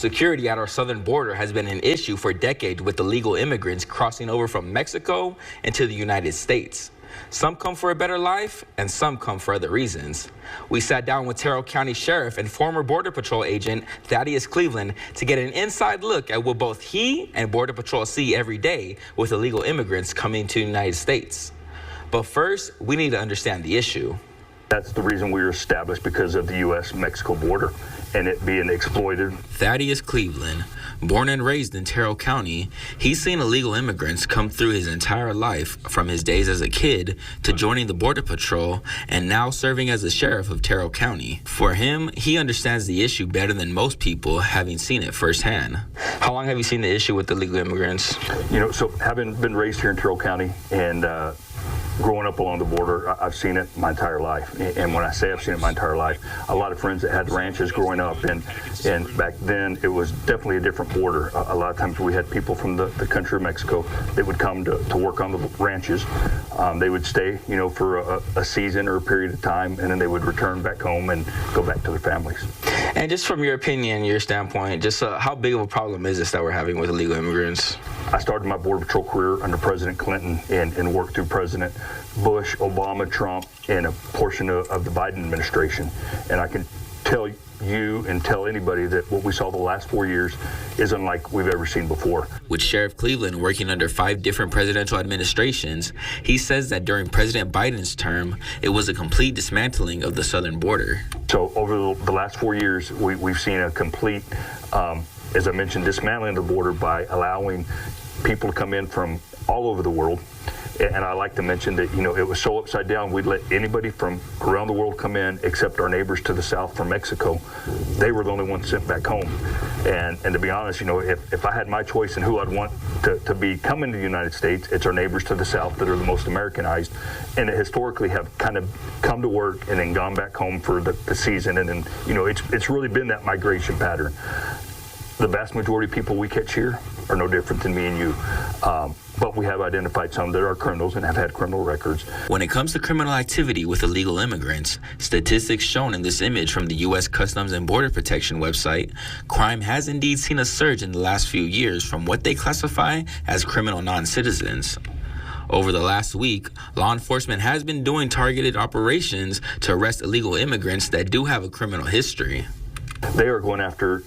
Security at our southern border has been an issue for decades with illegal immigrants crossing over from Mexico into the United States. Some come for a better life and some come for other reasons. We sat down with Terrell County Sheriff and former Border Patrol agent Thaddeus Cleveland to get an inside look at what both he and Border Patrol see every day with illegal immigrants coming to the United States. But first, we need to understand the issue. That's the reason we were established, because of the U.S.-Mexico border and it being exploited. Thaddeus Cleveland, born and raised in Terrell County, he's seen illegal immigrants come through his entire life, from his days as a kid to joining the Border Patrol and now serving as the sheriff of Terrell County. For him, he understands the issue better than most people, having seen it firsthand. How long have you seen the issue with illegal immigrants? So having been raised here in Terrell County and growing up along the border, I've seen it my entire life. And when I say I've seen it my entire life, a lot of friends that had ranches growing up, and back then it was definitely a different border. A lot of times we had people from the country of Mexico that would come to work on the ranches. They would stay, for a season or a period of time, and then they would return back home and go back to their families. And just from your opinion, your standpoint, just how big of a problem is this that we're having with illegal immigrants? I started my Border Patrol career under President Clinton and worked through President Bush, Obama, Trump, and a portion of the Biden administration. And I can tell you and tell anybody that what we saw the last 4 years is unlike we've ever seen before. With Sheriff Cleveland working under 5 different presidential administrations, he says that during President Biden's term, it was a complete dismantling of the southern border. So over the last 4 years, we've seen a complete, as I mentioned, dismantling of the border by allowing people to come in from all over the world. And I like to mention that, it was so upside down, we'd let anybody from around the world come in except our neighbors to the south from Mexico. They were the only ones sent back home. And to be honest, if I had my choice in who I'd want to be coming to the United States, it's our neighbors to the south that are the most Americanized and that historically have kind of come to work and then gone back home for the season. And then, it's really been that migration pattern. The vast majority of people we catch here are no different than me and you. But we have identified some that are criminals and have had criminal records. When it comes to criminal activity with illegal immigrants, statistics shown in this image from the U.S. Customs and Border Protection website, crime has indeed seen a surge in the last few years from what they classify as criminal non-citizens. Over the last week, law enforcement has been doing targeted operations to arrest illegal immigrants that do have a criminal history. They are going after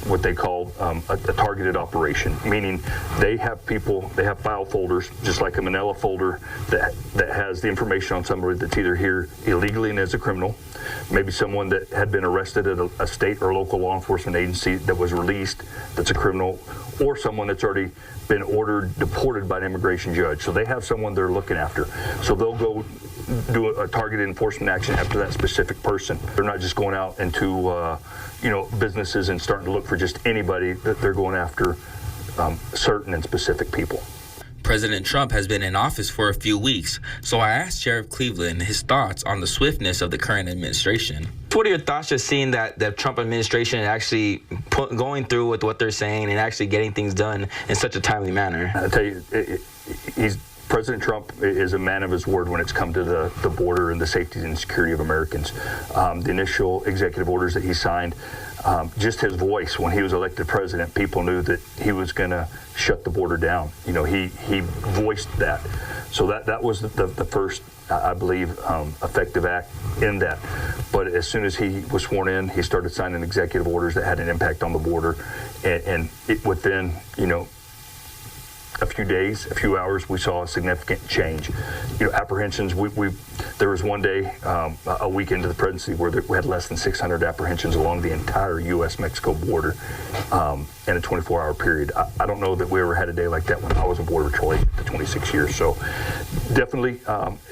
what they call a targeted operation, meaning they have file folders, just like a manila folder that has the information on somebody that's either here illegally and is a criminal, maybe someone that had been arrested at a state or local law enforcement agency that was released that's a criminal, or someone that's already been ordered deported by an immigration judge. So they have someone they're looking after. So they'll go do a targeted enforcement action after that specific person. They're not just going out into businesses and starting to look for just anybody. That they're going after certain and specific people. President Trump has been in office for a few weeks, so I asked Sheriff Cleveland his thoughts on the swiftness of the current administration. What are your thoughts just seeing that the Trump administration actually going through with what they're saying and actually getting things done in such a timely manner? I tell you, President Trump is a man of his word when it's come to the border and the safety and security of Americans. The initial executive orders that he signed, just his voice when he was elected president, people knew that he was going to shut the border down. He voiced that. So that was the first, I believe, effective act in that. But as soon as he was sworn in, he started signing executive orders that had an impact on the border. And within, a few days, a few hours, we saw a significant change. Apprehensions, there was one day, a week into the presidency, where we had less than 600 apprehensions along the entire U.S.-Mexico border in a 24-hour period. I don't know that we ever had a day like that when I was a Border Patrol agent for 26 years. So definitely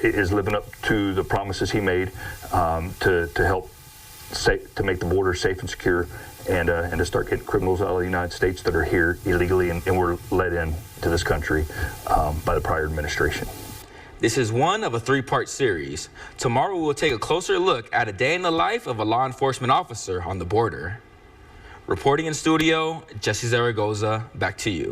is living up to the promises he made to help to make the border safe and secure, and to start getting criminals out of the United States that are here illegally and were let in to this country by the prior administration. This is one of a 3-part series. Tomorrow we will take a closer look at a day in the life of a law enforcement officer on the border. Reporting in studio, Jesse Zaragoza, back to you.